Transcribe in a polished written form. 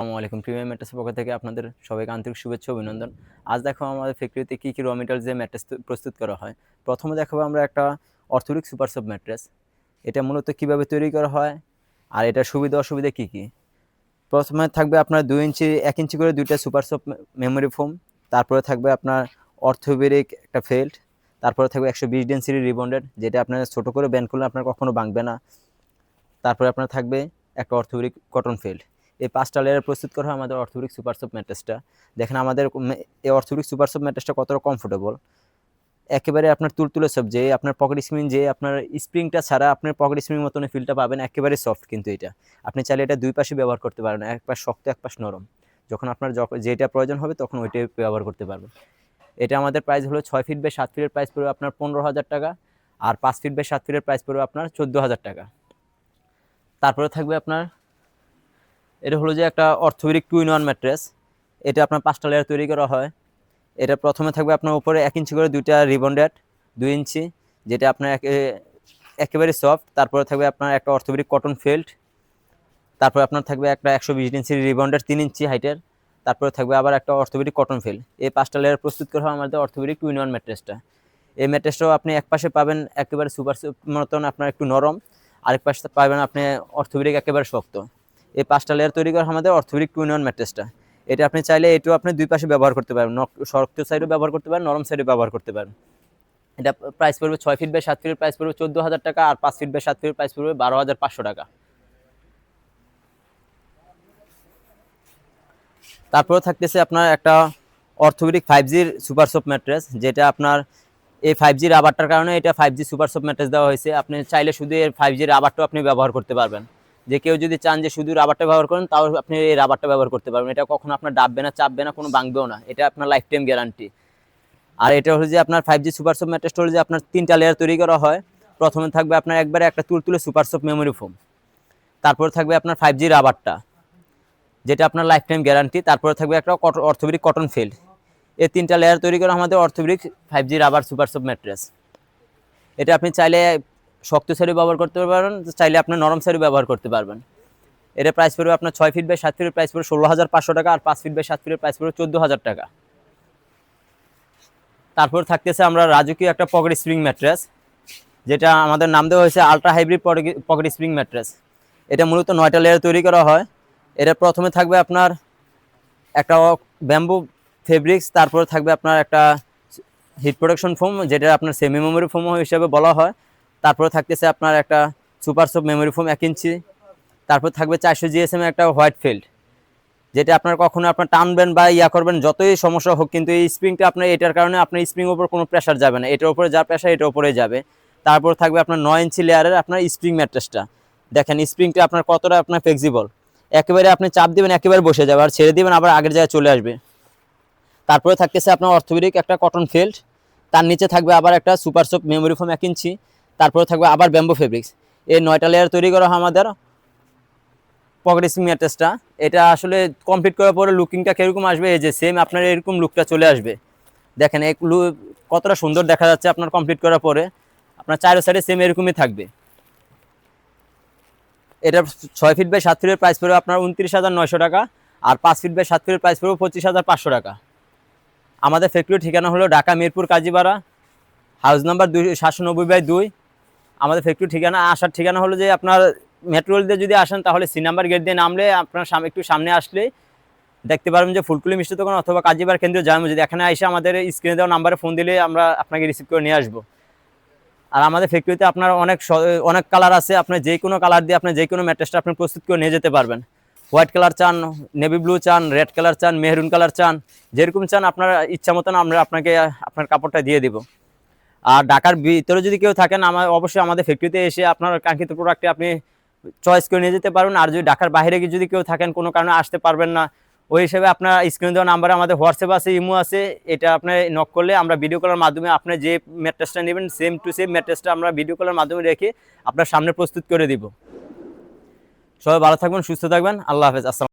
আসসালামু আলাইকুম। প্রিমিয়াম ম্যাট্রেসের পক্ষ থেকে আপনাদের সবাইকে আন্তরিক শুভেচ্ছা অভিনন্দন। আজ দেখো আমাদের ফ্যাক্টরিতে কী কী র মেটেরিয়ালস দিয়ে ম্যাট্রেস প্রস্তুত করা হয়। প্রথমে দেখাবো আমরা একটা অর্থোডিক সুপার সফট ম্যাট্রেস। এটা মূলত কীভাবে তৈরি করা হয় আর এটার সুবিধা অসুবিধা কী কী। প্রথমে থাকবে আপনার 2 ইঞ্চি 1 ইঞ্চি করে দুইটা সুপার সফট মেমোরি ফোম, তারপরে থাকবে আপনার অর্থোবেরিক একটা ফেল্ট, তারপরে থাকবে 120 ডেনসিটি রিবন্ডেড, যেটা আপনার ছোট করে ব্যান্ড করলে আপনার কখনো ভাঙবে না। তারপরে আপনার থাকবে একটা অর্থোবেরিক কটন ফেল্ট। এই 5টা লেয়ারে প্রস্তুত করা হয় আমাদের অর্থোবেরিক সুপার সফট ম্যাট্রেসটা। দেখেন আমাদের এই অর্থোবেরিক সুপার সফট ম্যাট্রেসটা কতটা কমফোর্টেবল। একেবারে আপনার তুলতুলে সফট, যে আপনার পকেট স্প্রিং, যে আপনার স্প্রিংটা ছাড়া আপনার পকেট স্প্রিং মতন ফিলটা পাবেন, একেবারে সফট। কিন্তু এটা আপনি চাইলে এটা দুই পাশে ব্যবহার করতে পারেন, এক পাশ শক্ত এক পাশ নরম। যখন আপনার যেটা প্রয়োজন হবে তখন ওইটাই ব্যবহার করতে পারবেন। এটা আমাদের প্রাইস হলো 6 ফিট বাই 7 ফিটের প্রাইস পড়বে আপনার 15,000 টাকা, আর 5 ফিট বাই 7 ফিটের প্রাইস পড়বে আপনার 14,000 টাকা। তারপরে থাকবে আপনার এটা হলো যে একটা অর্থোবেরিক 2-in-1 ম্যাট্রেস। এটা আপনার 5টা লেয়ার তৈরি করা হয়। এটা প্রথমে থাকবে আপনার উপরে 1 ইঞ্চি করে দুইটা রিবন্ডেড 2 ইঞ্চি, যেটা আপনার একেবারে সফট। তারপরে থাকবে আপনার একটা অর্থোবেরিক কটন ফেল্ট, তারপরে আপনার থাকবে একটা 120 ডেনসিটি রিবন্ডেড 3 ইঞ্চি হাইটের, তারপরে থাকবে আবার একটা অর্থোবেরিক কটন ফেল্ট। এই 5টা লেয়ার প্রস্তুত করা হয় আমাদের অর্থোবেরিক 2-in-1 ম্যাট্রেসটা। এই ম্যাট্রেসটাও আপনি এক পাশে পাবেন একেবারে সুপার মতন আপনার একটু নরম, আরেক পাশে পাবেন আপনি অর্থোবেরিক একেবারে শক্ত। এই 5টা লেয়ার তৈরি করা আমাদের অর্থোবেরিক 2-in-1 ম্যাট্রেসটা। এটা আপনি চাইলে এটাও আপনি দুই পাশে ব্যবহার করতে পারেন, শক্ত সাইডও ব্যবহার করতে পারেন, নরম সাইডও ব্যবহার করতে পারেন। এটা প্রাইস পড়বে 6 ফিট বাই 7 ফিটের প্রাইস পড়বে 14,000 টাকা, আর 5 ফিট বাই 7 ফিটের প্রাইস পড়বে 12,500 টাকা। তারপরে থাকতেছে আপনার একটা অর্থোবেরিক 5Gর সুপার সফট ম্যাট্রেস, যেটা আপনার এই 5G রাবারটার কারণে এটা 5G সুপার সফট ম্যাট্রেস দেওয়া হয়েছে। আপনি চাইলে শুধু এর 5G রাবারটাও আপনি ব্যবহার করতে পারবেন। যে কেউ যদি চান যে শুধু রাবারটা ব্যবহার করেন, তাও আপনি এই রাবারটা ব্যবহার করতে পারবেন। এটা কখনো আপনার ডাববে না, চাপবে না, কোনো ভাঙবেও না। এটা আপনার লাইফ টাইম গ্যারান্টি। আর এটা হলো যে আপনার 5G সুপার সফট ম্যাট্রেসটা হলো যে আপনার 3টা লেয়ার তৈরি করা হয়। প্রথমে থাকবে আপনার একবারে একটা তুলতুলে সুপার সফট মেমোরি ফোম, তারপর থাকবে আপনার 5G রাবারটা, যেটা আপনার লাইফ টাইম গ্যারান্টি। তারপরে থাকবে একটা অর্থোবেরিক কটন ফেল্ট। এই 3টা লেয়ার তৈরি করা আমাদের অর্থোবেরিক 5G rubber super soft mattress. এটা আপনি চাইলে শক্ত সাইডে ব্যবহার করতে পারবেন, চাইলে আপনি নরম সাইডে ব্যবহার করতে পারবেন। এটা প্রাইস পড়বে আপনার 6 ফিট বাই 7 ফিটের প্রাইস পড়বে 16,500 টাকা, আর 5 ফিট বাই 7 ফিটের প্রাইস পড়বে 14,000 টাকা। তারপর থাকতেছে আমরা রাজকীয় একটা পকেট স্প্রিং ম্যাট্রেস, যেটা আমাদের নাম দেওয়া হয়েছে ultra hybrid pocket spring mattress. এটা মূলত 9টা লেয়ার তৈরি করা হয়। এটা প্রথমে থাকবে আপনার একটা ব্যাম্বু ফেব্রিক্স, তারপরে থাকবে আপনার একটা হিট প্রোটেকশন ফোম, যেটা আপনার সেমি মেমোরি ফোম হিসেবে বলা হয়। তারপরে থাকতেছে আপনার একটা সুপার সফট মেমোরি ফোম 1 ইঞ্চি, তারপর থাকবে 400 জিএসএম একটা হোয়াইট ফিল্ড, যেটা আপনার কখনো আপনার টানবেন বা করবেন যতই সমস্যা হোক, কিন্তু এই স্প্রিংটা আপনার এটার কারণে আপনার স্প্রিংয়ের উপর কোনো প্রেশার যাবে না, এটার উপরে যা প্রেশার এটার উপরেই যাবে। তারপর থাকবে আপনার 9 ইঞ্চি লেয়ারের আপনার স্প্রিং ম্যাট্রেসটা। দেখেন স্প্রিংটা আপনার কতটা আপনার ফ্লেক্সিবল, একেবারে আপনি চাপ দিবেন একেবারে বসে যাবে, আর ছেড়ে দিবেন আবার আগের জায়গায় চলে আসবে। তারপরে থাকতেছে আপনার অর্থোবেরিক একটা কটন ফেল্ট, তার নিচে থাকবে আবার একটা সুপার সফট মেমোরি ফোম 1 ইঞ্চি, তারপরে থাকবে আবার ব্যাম্বো ফেব্রিক্স। এই 9টা লেয়ার তৈরি করা হয় আমাদের পকেট স্প্রিং ম্যাট্রেসটা। এটা আসলে কমপ্লিট করার পরে লুকিংটা কীরকম আসবে, এই যে সেম আপনার এরকম লুকটা চলে আসবে। দেখেন এই কতটা সুন্দর দেখা যাচ্ছে আপনার কমপ্লিট করার পরে। আপনার চারো সাইডে সেম এরকমই থাকবে। এটা 6 ফিট বাই 7 ফিটের প্রাইস পড়বে আপনার 29,900 টাকা, আর 5 ফিট বাই 7 ফিটের প্রাইস পড়বে 25,500 টাকা। আমাদের ফ্যাক্টরির ঠিকানা হলো ঢাকা মিরপুর কাজীপাড়া, হাউস নাম্বার 790/2। আমাদের ফ্যাক্টরির ঠিকানা, আসার ঠিকানা হলো যে আপনার মেট্রো রেল দিয়ে যদি আসেন তাহলে C নাম্বার গেট দিয়ে নামলে আপনার একটু সামনে আসলে দেখতে পারবেন যে ফুলকুলি মিষ্টি দোকান অথবা কাজীপাড়া কেন্দ্রীয় জামে মসজিদ। এখানে এসে আমাদের স্ক্রিনে দেওয়া নাম্বারে ফোন দিলে আমরা আপনাকে রিসিভ করে নিয়ে আসবো। আর আমাদের ফ্যাক্টরিতে আপনার অনেক কালার আছে, আপনি যে কোনো কালার দিয়ে আপনি যে কোনো ম্যাট্রেসটা আপনি প্রস্তুত করে নিয়ে যেতে পারবেন। হোয়াইট কালার চান, নেভি ব্লু চান, রেড কালার চান, মেহরুন কালার চান, যেরকম চান আপনার ইচ্ছা মতন আমরা আপনাকে আপনার কাপড়টা দিয়ে দেবো। আর ঢাকার ভিতরে যদি কেউ থাকেন, অবশ্যই আমাদের ফ্যাক্টরিতে এসে আপনার কাঙ্ক্ষিত প্রোডাক্টটি আপনি চয়েস করে নিয়ে যেতে পারবেন। আর যদি ঢাকার বাইরে যদি কেউ থাকেন, কোনো কারণে আসতে পারবেন না, ওই হিসেবে আপনার স্ক্রিনে দেওয়া নাম্বারে আমাদের হোয়াটসঅ্যাপ আছে, ইমো আছে। এটা আপনি নক করলে আমরা ভিডিও কলের মাধ্যমে আপনি যে ম্যাট্রেসটা নেবেন সেম টু সেম ম্যাট্রেসটা আমরা ভিডিও কলের মাধ্যমে রেখে আপনার সামনে প্রস্তুত করে দিব। সবাই ভালো থাকবেন, সুস্থ থাকবেন। আল্লাহ হাফেজ। আসসালাম।